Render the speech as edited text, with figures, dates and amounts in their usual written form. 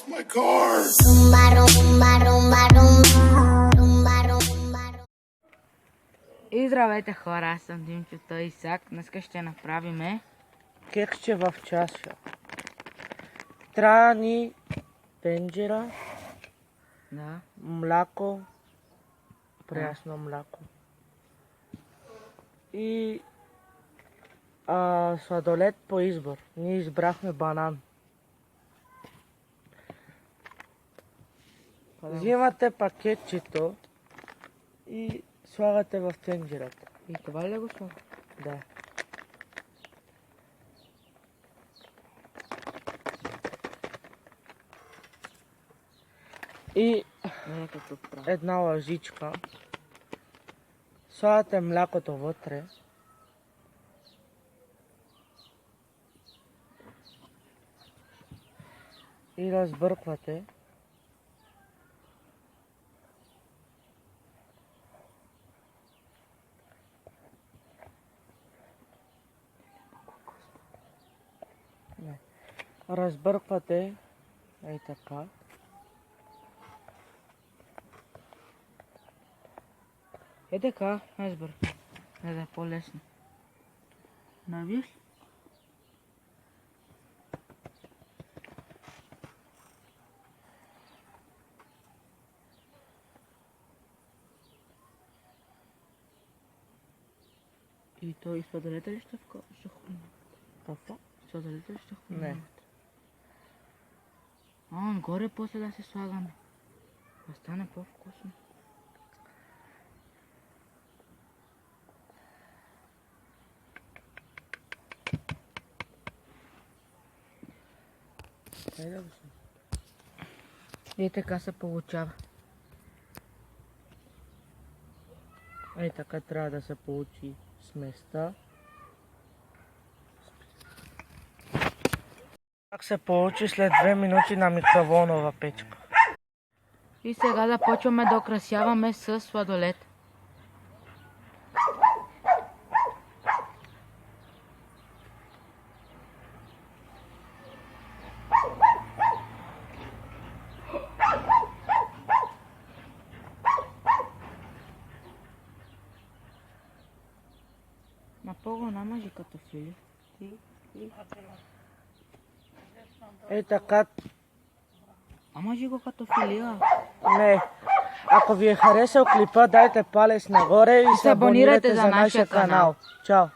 off my car. И здравейте хора, аз съм Димчо, той Исак. Днеска ще направим кексче в чаша. Трябва ни тенджера, мляко, прясно мляко и сладолед по избор. Ние избрахме банан. Взимате пакетчето и слагате в тенджерата. И това ли го слага? Да. И една лъжичка. Слагате млякото вътре. И разбърквате. Разбърквате ей така. Е така, избър. Не да е по-лесно. Навиш? И то и сладолета ли ще хрумне? Какво? Сладолета ли ще хрумне? Не. Горе после да се слагаме. Да стане по-вкусно. И така се получава. Ей така трябва да се получи сместа. Как се получи след 2 минути на микроволнова печка. И сега започваме да украсяваме с сладолет. На по-го намажи картофили. Ей така. Амажи го картофилия. Не. Ако ви е харесал клипа, дайте палец нагоре и се абонирайте за нашия канал. Чао!